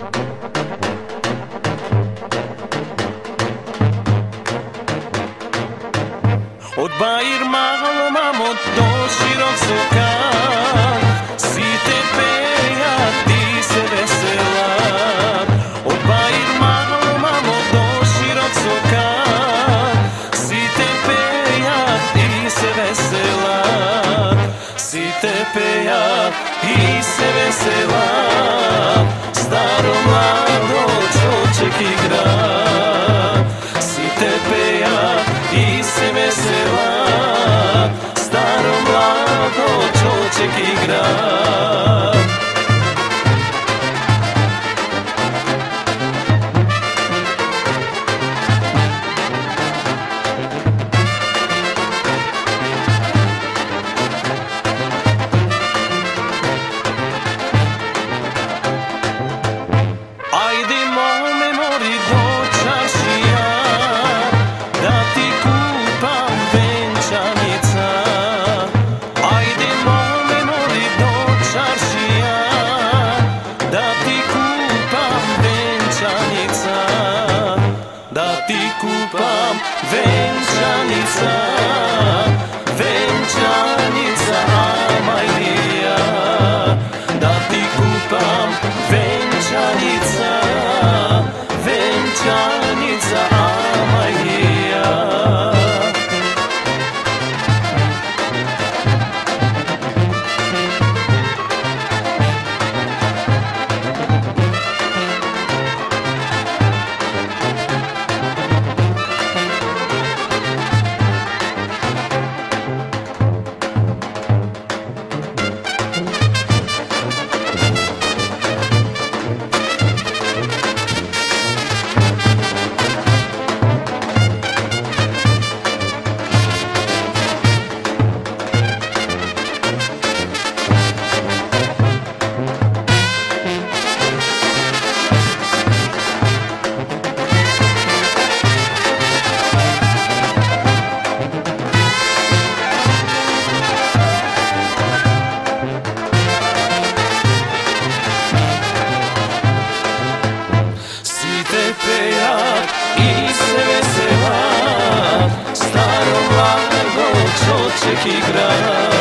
Od Bair malo mamo do širok sokan, site peja, ti se vesela. Od Bair malo mamo do širok sokan, site peja, ti se vesela. Site peja, ti se vesela. Staro mlado čoček igra, site peja, ti se vesela. Staro mlado čoček igra. Ajde mome mori do čaršija, da ti kupam venčanica. Ajde mome mori do čaršija, da ti kupam venčanica. Da ti kupam venčanica, venčanica Amajlija. Da ti kupam venčanica, venčanica Amajlija. Site peja i se vesela, staro mlado čoček igra.